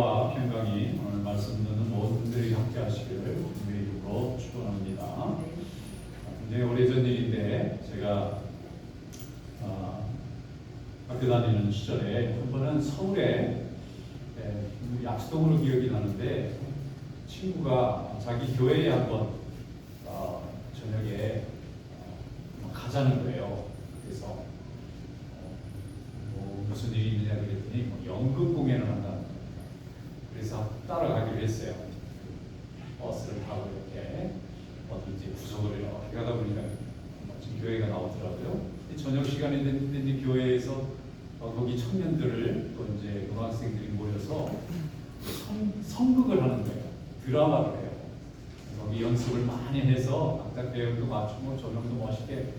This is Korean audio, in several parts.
은혜와 평강이 오늘 말씀 듣는 모든 분들이 함께 하시기를 주님의 이름으로 축원합니다. 굉장히 오래전 일인데 제가 학교 다니는 시절에 한 번은 서울에 약수동으로 기억이 나는데 친구가 자기 교회에 한번 저녁에 가자는 거예요. 그래서 무슨 일이 있느냐 그랬더니 연극 공연을 한다는 거예요. 그래서 따라가기로 했어요. 버스를 타고 이렇게 어디 이제 구석을 이렇게 가다 보니까 지금 교회가 나오더라고요. 저녁 시간이 됐는데 교회에서 거기 청년들을 또 이제 고등학생들이 모여서 성극을 하는 거예요. 드라마를 해요. 거기 연습을 많이 해서 각자 배역도 맞추고 조명도 멋있게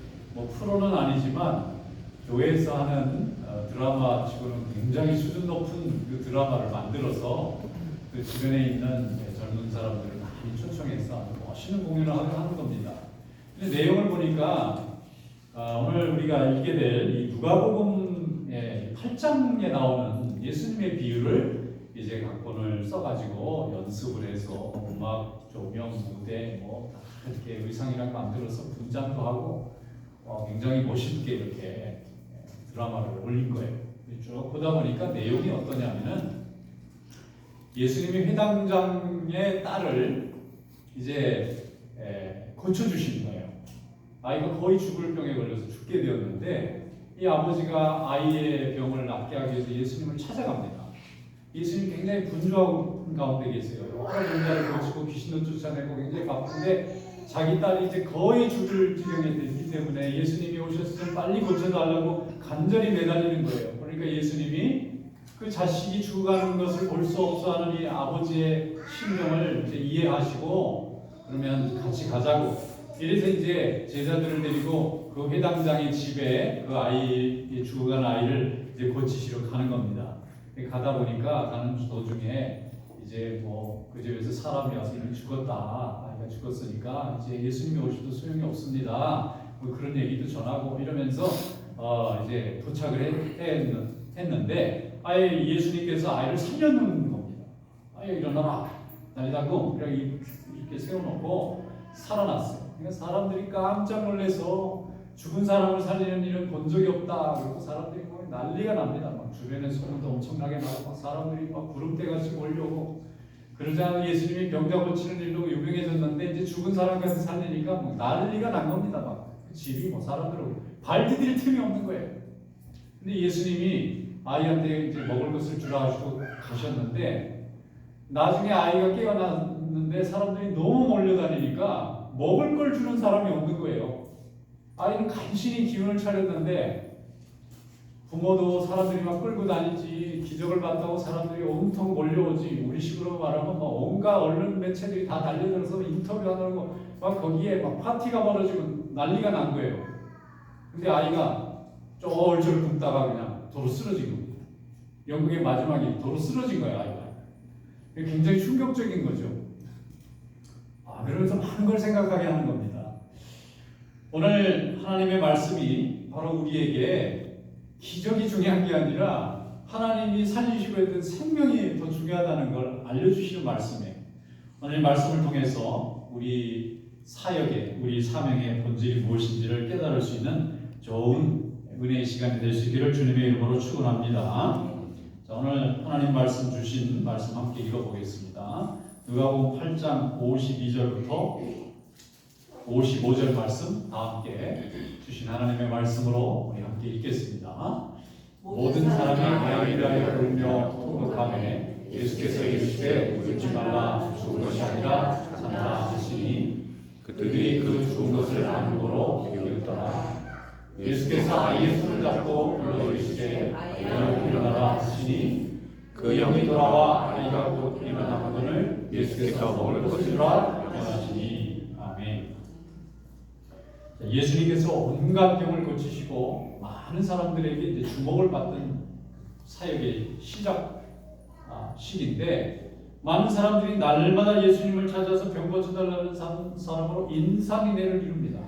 프로는 아니지만 교회에서 하는 드라마 치고는 굉장히 수준 높은 그 드라마를 만들어서 그 주변에 있는 젊은 사람들을 많이 초청해서 멋있는 공연을 하는 겁니다. 근데 내용을 보니까 오늘 우리가 읽게 될 이 누가복음의 8장에 나오는 예수님의 비유를 이제 각본을 써가지고 연습을 해서 음악, 조명, 무대 다 이렇게 의상이랑 만들어서 분장도 하고 굉장히 멋있게 이렇게 드라마를 올린 거예요. 쭉 보다 보니까 내용이 어떠냐면은 예수님이 회당장의 딸을 이제 고쳐주신 거예요. 아이가 거의 죽을 병에 걸려서 죽게 되었는데 이 아버지가 아이의 병을 낫게 하기 위해서 예수님을 찾아갑니다. 예수님 굉장히 분주한 가운데 계세요. 여러 병자를 고치고 귀신도 쫓아내고 굉장히 바쁜데 자기 딸이 이제 거의 죽을 지경에 됐기 때문에 예수님이 오셔서 좀 빨리 고쳐달라고 간절히 매달리는 거예요. 그러니까 예수님이 그 자식이 죽어가는 것을 볼 수 없어 하는 이 아버지의 심정을 이제 이해하시고 그러면 같이 가자고. 이래서 이제 제자들을 데리고 그 회당장의 집에 그 아이, 죽어간 아이를 이제 고치시러 가는 겁니다. 가다 보니까 가는 도중에 이제 그 집에서 사람이 와서 이런 죽었다. 아이가 죽었으니까 이제 예수님이 오셔도 소용이 없습니다. 그런 얘기도 전하고 이러면서 이제 도착을 했는데 아예 예수님께서 아이를 살려놓는 겁니다. 아예 일어나라. 날리다고 이렇게 세워놓고 살아났어요. 그러니까 사람들이 깜짝 놀라서 죽은 사람을 살리는 일은 본 적이 없다. 그리고 사람들이 난리가 납니다. 주변에 소문도 엄청나게 나고 사람들이 구름대같이 몰려오고 그러자 예수님이 병자 고치는 일로 유명해졌는데 이제 죽은 사람까지 살리니까 난리가 난 겁니다. 집이 사람들은 발 디딜 틈이 없는 거예요. 근데 예수님이 아이한테 이제 먹을 것을 주라 하시고 가셨는데 나중에 아이가 깨어났는데 사람들이 너무 몰려다니니까 먹을 걸 주는 사람이 없는 거예요. 아이는 간신히 기운을 차렸는데 부모도 사람들이 끌고 다니지 기적을 봤다고 사람들이 온통 몰려오지 우리식으로 말하면 온갖 언론 매체들이 다 달려들어서 인터뷰하고 거기에 파티가 벌어지고 난리가 난 거예요. 근데 아이가 쫄쫄 굶다가 그냥 도로 쓰러진 겁니다. 영국의 마지막에 도로 쓰러진 거예요. 아이가. 굉장히 충격적인 거죠. 그러면서 많은 걸 생각하게 하는 겁니다. 오늘 하나님의 말씀이 바로 우리에게 기적이 중요한 게 아니라 하나님이 살리시고 했던 생명이 더 중요하다는 걸 알려주시는 말씀이에요. 오늘 말씀을 통해서 우리 사역의, 우리 사명의 본질이 무엇인지를 깨달을 수 있는 좋은 은혜의 시간이 될 수 있기를 주님의 이름으로 축원합니다. 자, 오늘 하나님 말씀 주신 말씀 함께 읽어보겠습니다. 누가복음 8장 52절부터 55절 말씀 다 함께 주신 하나님의 말씀으로 우리 함께 읽겠습니다. 모든 사람이 나를 위하여 울며 통곡하매 예수께서 이르시되 울지 말라 죽은 것이 아니라 산다 하시니 그들이 그 죽은 것을 안으로 여겼더라. 예수께서 아이의 손을 잡고 불러 이르시되 아이야 일어나라 하시니 그 영이 돌아와 아이가 곧 일어나거늘 예수께서 먹을 것을 주라 명하시니. 아멘. 예수님께서 온갖 병을 고치시고 많은 사람들에게 이제 주목을 받던 사역의 시작식인데 많은 사람들이 날마다 예수님을 찾아서 병 고쳐달라는 사람으로 인상인해를 이룹니다.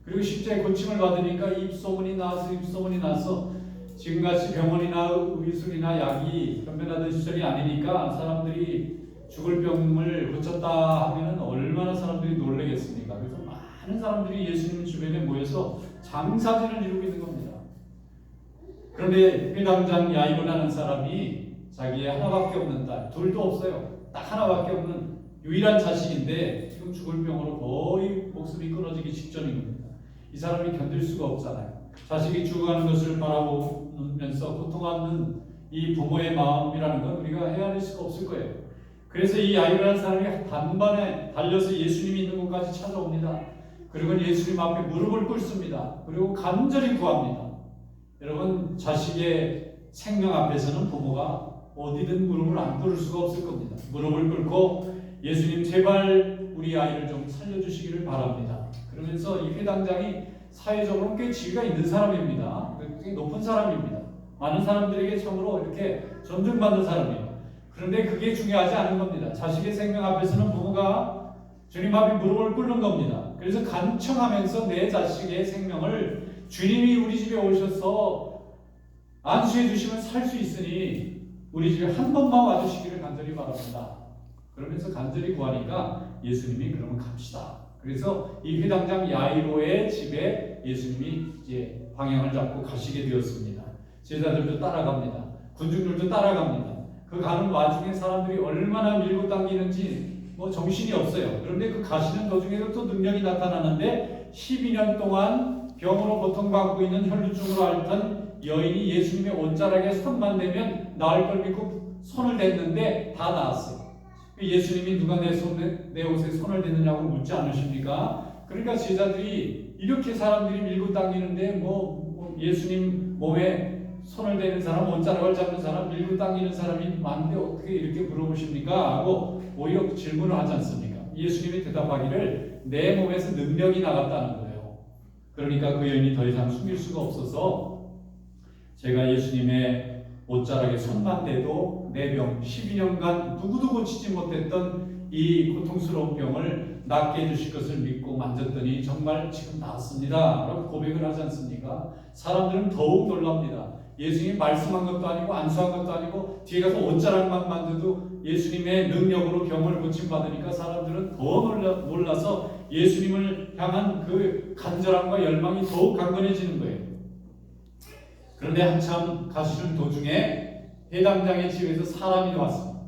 그리고 십자가에 고침을 받으니까 입소문이 나서 지금같이 병원이나 의술이나 약이 변변하던 시절이 아니니까 사람들이 죽을 병을 고쳤다 하면 얼마나 사람들이 놀라겠습니까? 그래서 많은 사람들이 예수님 주변에 모여서 장사진을 이루고 있는 겁니다. 그런데 회당장 야이로라는 사람이 자기의 하나밖에 없는 딸, 둘도 없어요. 딱 하나밖에 없는 유일한 자식인데 지금 죽을 병으로 거의 목숨이 끊어지기 직전인 겁니다. 이 사람이 견딜 수가 없잖아요. 자식이 죽어가는 것을 바라보면서 고통하는 이 부모의 마음이라는 건 우리가 헤아릴 수가 없을 거예요. 그래서 이 야이로라는 사람이 단번에 달려서 예수님이 있는 곳까지 찾아옵니다. 그리고 예수님 앞에 무릎을 꿇습니다. 그리고 간절히 구합니다. 여러분, 자식의 생명 앞에서는 부모가 어디든 무릎을 안 꿇을 수가 없을 겁니다. 무릎을 꿇고 예수님 제발 우리 아이를 좀 살려주시기를 바랍니다. 그러면서 이 회당장이 사회적으로 꽤 지위가 있는 사람입니다. 꽤 높은 사람입니다. 많은 사람들에게 참으로 이렇게 존중받는 사람이에요. 그런데 그게 중요하지 않은 겁니다. 자식의 생명 앞에서는 부모가 주님 앞에 무릎을 꿇는 겁니다. 그래서 간청하면서 내 자식의 생명을 주님이 우리 집에 오셔서 안수해 주시면 살 수 있으니 우리 집에 한 번만 와주시기를 간절히 바랍니다. 그러면서 간절히 구하니까 예수님이 그러면 갑시다. 그래서 이 회당장 야이로의 집에 예수님이 이제 방향을 잡고 가시게 되었습니다. 제자들도 따라갑니다. 군중들도 따라갑니다. 그 가는 와중에 사람들이 얼마나 밀고 당기는지 정신이 없어요. 그런데 그 가시는 도중에도 또 능력이 나타나는데 12년 동안 병으로 고통받고 있는 혈루증으로 앓던 여인이 예수님의 옷자락에 손만 대면 나을 걸 믿고 손을 댔는데 다 나았어요. 예수님이 누가 내 옷에 손을 댔느냐고 묻지 않으십니까? 그러니까 제자들이 이렇게 사람들이 밀고 당기는데 예수님 몸에 손을 대는 사람, 옷자락을 잡는 사람, 밀고 당기는 사람이 많은데 어떻게 이렇게 물어보십니까? 하고 오히려 질문을 하지 않습니까? 예수님이 대답하기를 내 몸에서 능력이 나갔다는 거예요. 그러니까 그 여인이 더 이상 숨길 수가 없어서 제가 예수님의 옷자락에 손만 대도 내 병, 12년간 누구도 고치지 못했던 이 고통스러운 병을 낫게 해주실 것을 믿고 만졌더니 정말 지금 나았습니다. 라고 고백을 하지 않습니까? 사람들은 더욱 놀랍니다. 예수님이 말씀한 것도 아니고 안수한 것도 아니고 뒤에 가서 옷자락만 만져도 예수님의 능력으로 병을 고침받으니까 사람들은 더 놀라서 예수님을 향한 그 간절함과 열망이 더욱 강건해지는 거예요. 그런데 한참 가시는 도중에 회당장의 집에서 사람이 왔습니다.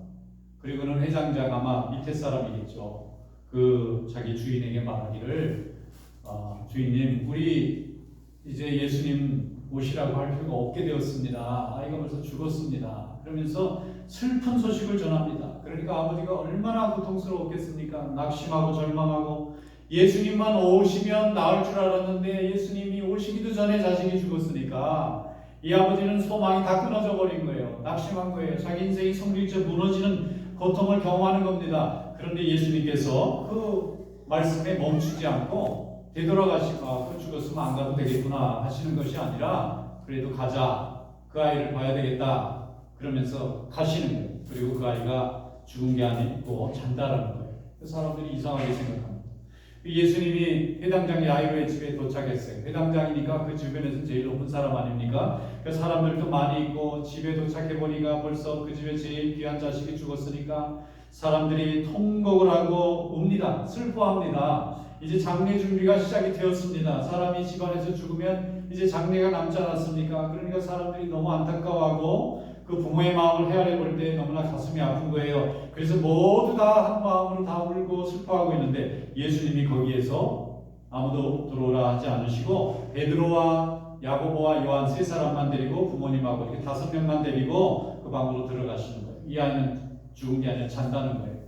그리고는 회당장 아마 밑에 사람이겠죠. 자기 주인에게 말하기를 주인님, 우리 이제 예수님 오시라고 할 필요가 없게 되었습니다. 아이가 벌써 죽었습니다. 그러면서 슬픈 소식을 전합니다. 그러니까 아버지가 얼마나 고통스러웠겠습니까? 낙심하고 절망하고 예수님만 오시면 나을 줄 알았는데 예수님이 오시기도 전에 자식이 죽었으니까 이 아버지는 소망이 다 끊어져 버린 거예요. 낙심한 거예요. 자기 인생이 성질적 무너지는 고통을 경험하는 겁니다. 그런데 예수님께서 그 말씀에 멈추지 않고 되돌아가시고 죽었으면 안 가도 되겠구나 하시는 것이 아니라 그래도 가자. 그 아이를 봐야 되겠다. 그러면서 가시는 거예요. 그리고 그 아이가 죽은 게 아니고 잔다라는 거예요. 그 사람들이 이상하게 생각합니다. 예수님이 회당장 야이로의 집에 도착했어요. 회당장이니까 그 주변에서 제일 높은 사람 아닙니까? 그 사람들도 많이 있고 집에 도착해보니까 벌써 그 집에 제일 귀한 자식이 죽었으니까 사람들이 통곡을 하고 웁니다. 슬퍼합니다. 이제 장례 준비가 시작이 되었습니다. 사람이 집안에서 죽으면 이제 장례가 남지 않았습니까? 그러니까 사람들이 너무 안타까워하고 그 부모의 마음을 헤아려 볼 때 너무나 가슴이 아픈 거예요. 그래서 모두 다 한 마음으로 다 울고 슬퍼하고 있는데 예수님이 거기에서 아무도 들어오라 하지 않으시고 베드로와 야고보와 요한 세 사람만 데리고 부모님하고 이렇게 5명만 데리고 그 방으로 들어가시는 거예요. 이 아이는 죽은 게 아니라 잔다는 거예요.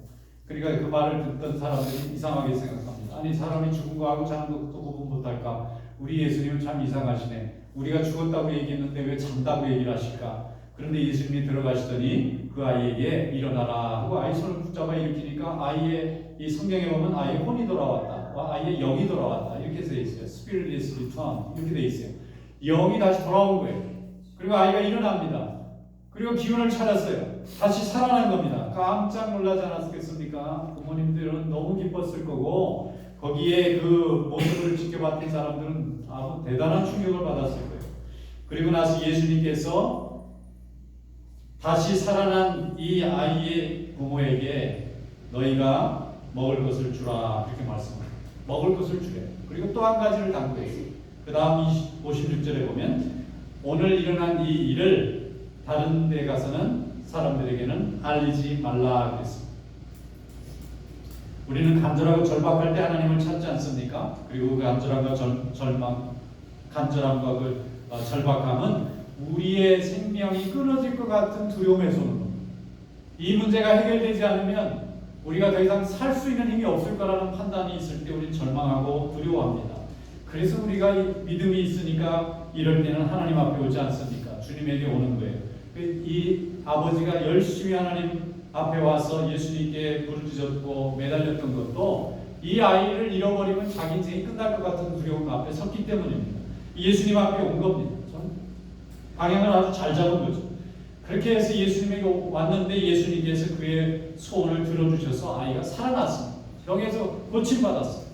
그러니까 그 말을 듣던 사람들이 이상하게 생각합니다. 아니, 사람이 죽은 거하고 자는 것도 구분 못할까? 우리 예수님은 참 이상하시네. 우리가 죽었다고 얘기했는데 왜 잔다고 얘기를 하실까? 그런데 예수님이 들어가시더니 그 아이에게 일어나라 하고 아이 손을 붙잡아 일으키니까 아이의 이 성경에 보면 아이의 혼이 돌아왔다, 아이의 영이 돌아왔다 이렇게 되어 있어요. Spirit is returned 이렇게 되어 있어요. 영이 다시 돌아온 거예요. 그리고 아이가 일어납니다. 그리고 기운을 찾았어요. 다시 살아난 겁니다. 깜짝 놀라지 않았겠습니까? 부모님들은 너무 기뻤을 거고 거기에 그 모습을 지켜봤던 사람들은 아주 대단한 충격을 받았을 거예요. 그리고 나서 예수님께서 다시 살아난 이 아이의 부모에게 너희가 먹을 것을 주라 이렇게 말씀합니다. 먹을 것을 주래. 그리고 또 한 가지를 당부했어요. 그 다음 56절에 보면 오늘 일어난 이 일을 다른 데 가서는 사람들에게는 알리지 말라 그랬습니다. 우리는 간절하고 절박할 때 하나님을 찾지 않습니까? 그리고 그 간절함과 간절함과 그 절박함은 우리의 생명이 끊어질 것 같은 두려움에서 오는 겁니다. 이 문제가 해결되지 않으면 우리가 더 이상 살 수 있는 힘이 없을 거라는 판단이 있을 때 우리는 절망하고 두려워합니다. 그래서 우리가 믿음이 있으니까 이럴 때는 하나님 앞에 오지 않습니까? 주님에게 오는 거예요. 이 아버지가 열심히 하나님 앞에 와서 예수님께 부르짖었고 매달렸던 것도 이 아이를 잃어버리면 자기 인생이 끝날 것 같은 두려움 앞에 섰기 때문입니다. 예수님 앞에 온 겁니다. 방향을 아주 잘 잡은 거죠. 그렇게 해서 예수님에게 왔는데 예수님께서 그의 소원을 들어주셔서 아이가 살아났습니다. 병에서 고침받았어요.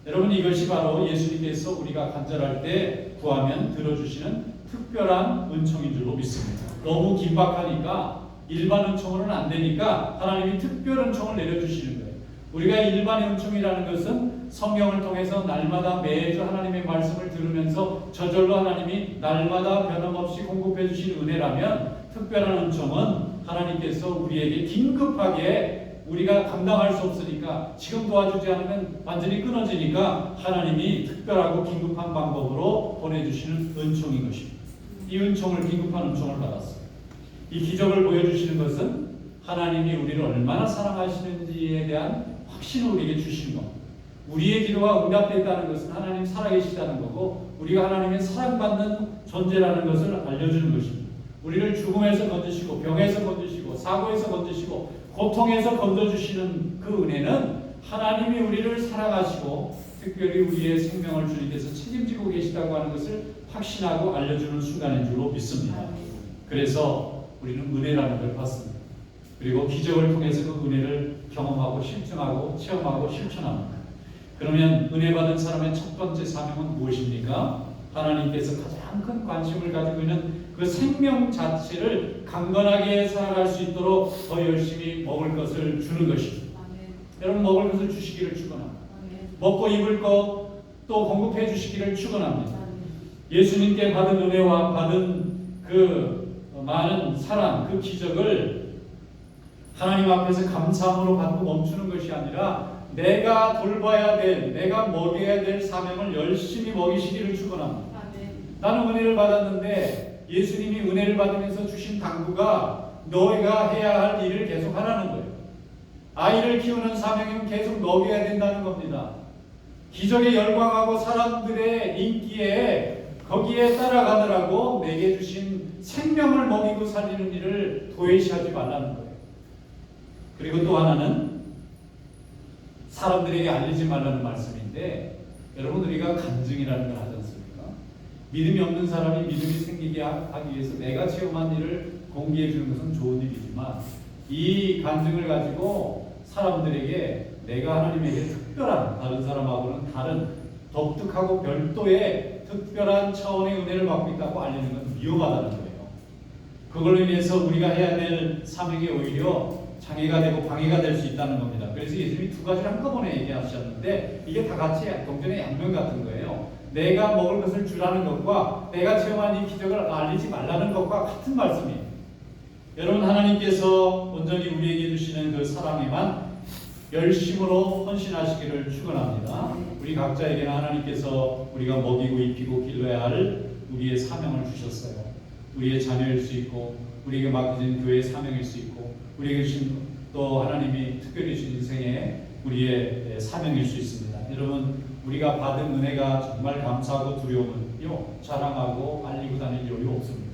여러분, 이것이 바로 예수님께서 우리가 간절할 때 구하면 들어주시는 특별한 은총인 줄로 믿습니다. 너무 긴박하니까 일반 은총으로는 안 되니까 하나님이 특별 은총을 내려주시는 거예요. 우리가 일반의 은총이라는 것은 성경을 통해서 날마다 매주 하나님의 말씀을 들으면서 저절로 하나님이 날마다 변함없이 공급해 주신 은혜라면, 특별한 은총은 하나님께서 우리에게 긴급하게 우리가 감당할 수 없으니까 지금 도와주지 않으면 완전히 끊어지니까 하나님이 특별하고 긴급한 방법으로 보내주시는 은총인 것입니다. 이 은총을, 긴급한 은총을 받았어요. 이 기적을 보여주시는 것은 하나님이 우리를 얼마나 사랑하시는지에 대한 확신을 우리에게 주시는 겁니다. 우리의 기도가 응답됐다는 것은 하나님 살아계시다는 거고 우리가 하나님의 사랑받는 존재라는 것을 알려주는 것입니다. 우리를 죽음에서 건지시고 병에서 건지시고 사고에서 건지시고 고통에서 건져주시는 그 은혜는 하나님이 우리를 사랑하시고 특별히 우리의 생명을 주님께서 책임지고 계시다고 하는 것을 확신하고 알려주는 순간인 줄로 믿습니다. 그래서 우리는 은혜라는 걸 받습니다. 그리고 기적을 통해서 그 은혜를 경험하고 실증하고 체험하고 실천합니다. 그러면 은혜 받은 사람의 첫 번째 사명은 무엇입니까? 하나님께서 가장 큰 관심을 가지고 있는 그 생명 자체를 강건하게 살아갈 수 있도록 더 열심히 먹을 것을 주는 것입니다. 여러분, 먹을 것을 주시기를 축원합니다. 먹고 입을 것 또 공급해 주시기를 축원합니다. 예수님께 받은 은혜와 받은 그 많은 사랑, 그 기적을 하나님 앞에서 감사함으로 받고 멈추는 것이 아니라 내가 돌봐야 될, 내가 먹여야 될 사명을 열심히 먹이시기를 축원합니다. 나는 은혜를 받았는데 예수님이 은혜를 받으면서 주신 당부가 너희가 해야 할 일을 계속 하라는 거예요. 아이를 키우는 사명이면 계속 먹여야 된다는 겁니다. 기적에 열광하고 사람들의 인기에 거기에 따라가느라고 내게 주신 생명을 먹이고 살리는 일을 도외시하지 말라는 거예요. 그리고 또 하나는 사람들에게 알리지 말라는 말씀인데, 여러분, 우리가 간증이라는 걸 하지 않습니까? 믿음이 없는 사람이 믿음이 생기게 하기 위해서 내가 체험한 일을 공개해 주는 것은 좋은 일이지만 이 간증을 가지고 사람들에게 내가 하나님에게 특별한, 다른 사람하고는 다른 독특하고 별도의 특별한 차원의 은혜를 받고 있다고 알리는 건 위험하다는 거예요. 그걸로 인해서 우리가 해야 될 사명이 오히려 장애가 되고 방해가 될 수 있다는 겁니다. 그래서 예수님이 두 가지를 한꺼번에 얘기하셨는데 이게 다 같이 동전의 양면 같은 거예요. 내가 먹을 것을 주라는 것과 내가 체험한 이 기적을 알리지 말라는 것과 같은 말씀이에요. 여러분, 하나님께서 온전히 우리에게 주시는 그 사랑에만 열심으로 헌신하시기를 축원합니다. 우리 각자에게는 하나님께서 우리가 먹이고 입히고 길러야 할 우리의 사명을 주셨어요. 우리의 자녀일 수 있고 우리에게 맡겨진 교회의 사명일 수 있고 우리에게 주신 또 하나님이 특별히 주신 인생의 우리의 사명일 수 있습니다. 여러분, 우리가 받은 은혜가 정말 감사하고 두려우면요, 자랑하고 알리고 다닐 여유 없습니다.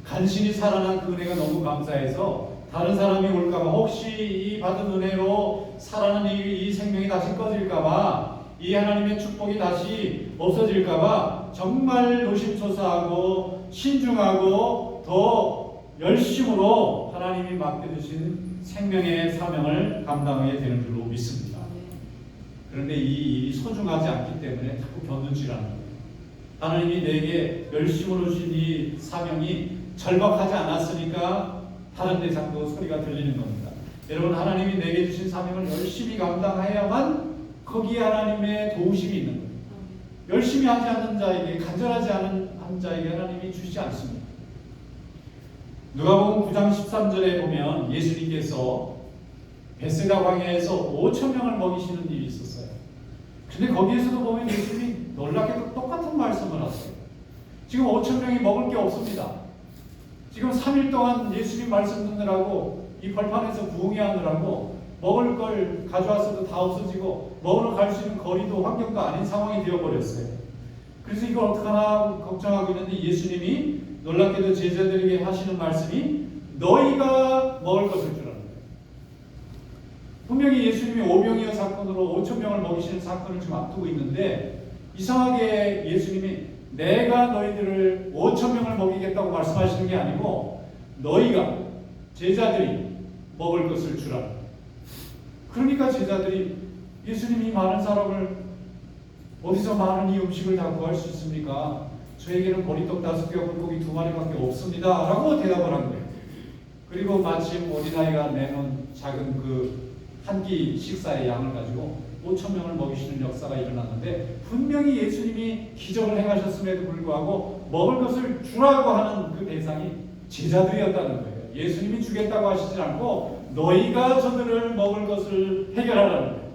간신히 살아난 그 은혜가 너무 감사해서 다른 사람이 올까봐, 혹시 이 받은 은혜로 살아난 이 생명이 다시 꺼질까봐, 이 하나님의 축복이 다시 없어질까봐 정말 노심초사하고 신중하고 더 열심으로 하나님이 맡겨주신 생명의 사명을 감당하게 되는 줄로 믿습니다. 그런데 이 일이 소중하지 않기 때문에 자꾸 견눈질하는 거예요. 하나님이 내게 열심으로 주신 이 사명이 절박하지 않았으니까 다른 대상도 소리가 들리는 겁니다. 여러분, 하나님이 내게 주신 사명을 열심히 감당해야만 거기에 하나님의 도우심이 있는 거예요. 열심히 하지 않는 자에게, 간절하지 않은 자에게 하나님이 주시지 않습니다. 누가복음 9장 13절에 보면 예수님께서 베세다 광야에서 5,000명을 먹이시는 일이 있었어요. 근데 거기에서도 보면 예수님이 놀랍게도 똑같은 말씀을 하세요. 지금 5,000명이 먹을 게 없습니다. 지금 3일 동안 예수님 말씀 듣느라고 이 벌판에서 부흥회하느라고 먹을 걸 가져왔어도 다 없어지고 먹으러 갈 수 있는 거리도 환경도 아닌 상황이 되어버렸어요. 그래서 이걸 어떡하나 걱정하고 있는데 예수님이 놀랍게도 제자들에게 하시는 말씀이 너희가 먹을 것을 주라는 거예요. 분명히 예수님이 오병이어 사건으로 5,000명을 먹이시는 사건을 지금 앞두고 있는데 이상하게 예수님이 내가 너희들을 5,000명을 먹이겠다고 말씀하시는 게 아니고 너희가 제자들이 먹을 것을 주라. 그러니까 제자들이 예수님이 많은 사람을 어디서 많은 이 음식을 다 구할 수 있습니까? 저에게는 보리떡 5개와 물고기 2마리밖에 없습니다 라고 대답을 한 거예요. 그리고 마침 어린아이가 내놓은 작은 그 한 끼 식사의 양을 가지고 5,000명을 먹이시는 역사가 일어났는데 분명히 예수님이 기적을 행하셨음에도 불구하고 먹을 것을 주라고 하는 그 대상이 제자들이었다는 거예요. 예수님이 주겠다고 하시지 않고 너희가 저들을 먹을 것을 해결하라는 거예요.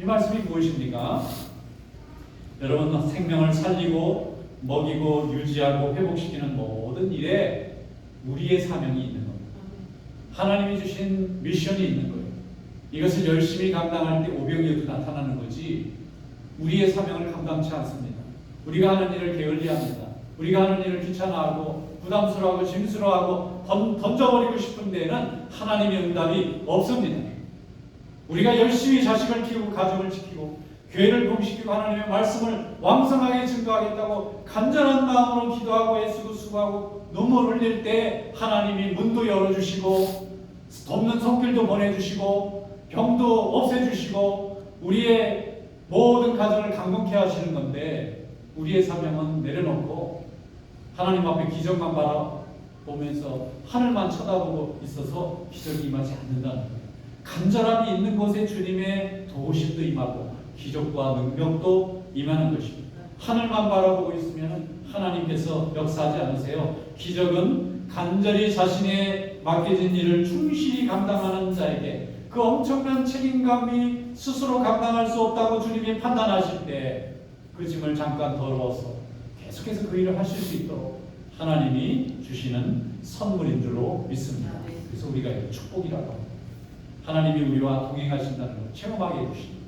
이 말씀이 무엇입니까? 여러분, 생명을 살리고 먹이고 유지하고 회복시키는 모든 일에 우리의 사명이 있는 겁니다. 하나님이 주신 미션이 있는 거예요. 이것을 열심히 감당할 때 오병이어도 나타나는 거지 우리의 사명을 감당치 않습니다. 우리가 하는 일을 게을리합니다. 우리가 하는 일을 귀찮아하고 부담스러워하고 짐스러워하고 던져버리고 싶은 데에는 하나님의 응답이 없습니다. 우리가 열심히 자식을 키우고 가정을 지키고 교회를 부흥시키고 하나님의 말씀을 왕성하게 증거하겠다고 간절한 마음으로 기도하고 애쓰고 수고하고 눈물 흘릴 때 하나님이 문도 열어주시고 돕는 손길도 보내주시고 병도 없애주시고 우리의 모든 가정을 강건케 하시는 건데 우리의 사명은 내려놓고 하나님 앞에 기적만 바라보면서 하늘만 쳐다보고 있어서 기적이 임하지 않는다는 거예요. 간절함이 있는 곳에 주님의 도우심도 임하고 기적과 능력도 임하는 것입니다. 하늘만 바라보고 있으면 하나님께서 역사하지 않으세요. 기적은 간절히 자신의 맡겨진 일을 충실히 감당하는 자에게 그 엄청난 책임감이 스스로 감당할 수 없다고 주님이 판단하실 때 그 짐을 잠깐 덜어서 계속해서 그 일을 하실 수 있도록 하나님이 주시는 선물인 줄로 믿습니다. 그래서 우리가 축복이라고 합니다. 하나님이 우리와 동행하신다는 걸 체험하게 해주십니다.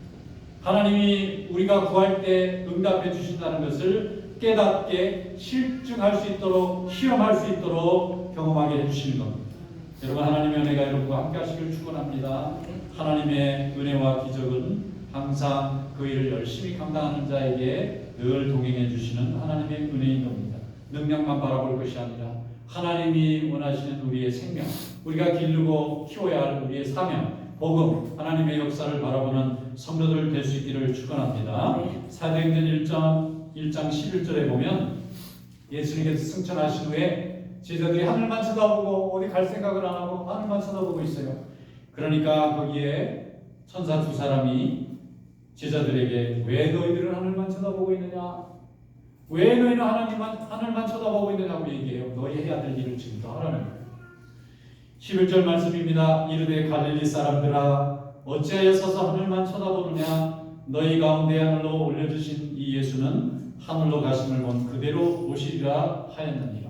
하나님이 우리가 구할 때 응답해 주신다는 것을 깨닫게 실증할 수 있도록 실험할 수 있도록 경험하게 해주시는 겁니다. 여러분, 하나님의 은혜가 여러분과 함께 하시길 축원합니다. 하나님의 은혜와 기적은 항상 그 일을 열심히 감당하는 자에게 늘 동행해 주시는 하나님의 은혜인 겁니다. 능력만 바라볼 것이 아니라 하나님이 원하시는 우리의 생명, 우리가 기르고 키워야 할 우리의 사명, 복음, 하나님의 역사를 바라보는 성도들 될 수 있기를 축원합니다. 사도행전 1장 11절에 보면 예수님께서 승천하신 후에 제자들이 하늘만 쳐다보고 어디 갈 생각을 안 하고 하늘만 쳐다보고 있어요. 그러니까 거기에 천사 2사람이 제자들에게 왜 너희들은 하늘만 쳐다보고 있느냐? 왜 너희는 하늘만 쳐다보고 있느냐고 얘기해요. 너희 해야 될 일을 지금 더 하라는 거예요. 11절 말씀입니다. 이르되 갈릴리 사람들아 어찌하여 서서 하늘만 쳐다보느냐? 너희 가운데 하늘로 올려주신 이 예수는 하늘로 가심을 본 그대로 오시리라 하였느니라.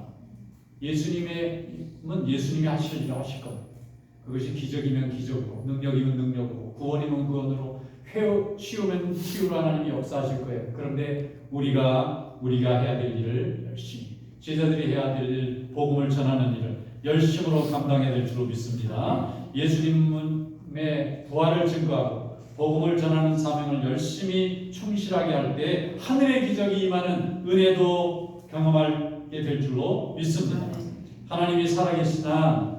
예수님은 예수님이 하실 일을 하실 겁니다. 그것이 기적이면 기적으로, 능력이면 능력으로, 구원이면 구원으로, 치유면 치유로 하나님이 역사하실 거예요. 그런데 우리가 해야 될 일을 열심히, 제자들이 해야 될 일, 복음을 전하는 일을 열심으로 감당해야 될 줄로 믿습니다. 예수님의 부활을 증거하고 복음을 전하는 사명을 열심히 충실하게 할 때 하늘의 기적이 임하는 은혜도 경험하게 될 줄로 믿습니다. 하나님이 살아계시나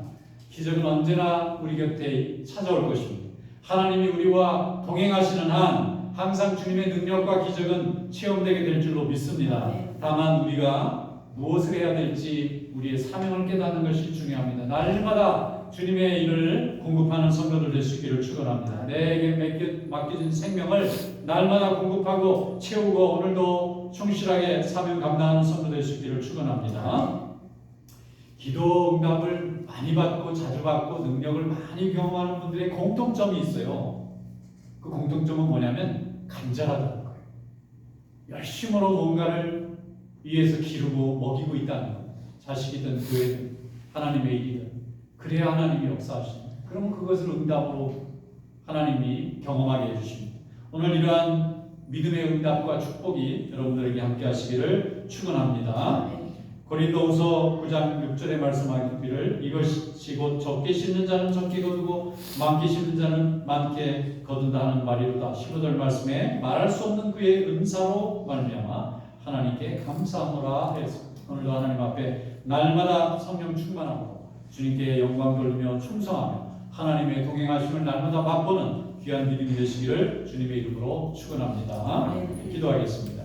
기적은 언제나 우리 곁에 찾아올 것입니다. 하나님이 우리와 동행하시는 한 항상 주님의 능력과 기적은 체험되게 될 줄로 믿습니다. 다만 우리가 무엇을 해야 될지 우리의 사명을 깨닫는 것이 중요합니다. 날마다 주님의 일을 공급하는 성도들 될 수 있기를 축원합니다. 내게 맡겨진 생명을 날마다 공급하고 채우고 오늘도 충실하게 사명 감당하는 성도 될 수 있기를 축원합니다. 기도 응답을 많이 받고 자주 받고 능력을 많이 경험하는 분들의 공통점이 있어요. 그 공통점은 뭐냐면 간절하다는 거예요. 열심으로 뭔가를 위해서 기르고 먹이고 있다는 거예요. 자식이든 교회든 하나님의 일이든 그래야 하나님이 역사하십니다. 그러면 그것을 응답으로 하나님이 경험하게 해주십니다. 오늘 이러한 믿음의 응답과 축복이 여러분들에게 함께 하시기를 축원합니다. 고린도후서 9장 6절에 말씀하기를 이것이 곧 적게 심는 자는 적게 거두고 많게 심는 자는 많게 거둔다 하는 말이로다. 15절 말씀에 말할 수 없는 그의 은사로 말미암아 하나님께 감사하노라 해서 오늘도 하나님 앞에 날마다 성령 충만하고 주님께 영광 돌리며 충성하며 하나님의 동행하심을 날마다 맛보는 귀한 믿음이 되시기를 주님의 이름으로 축원합니다. 기도하겠습니다.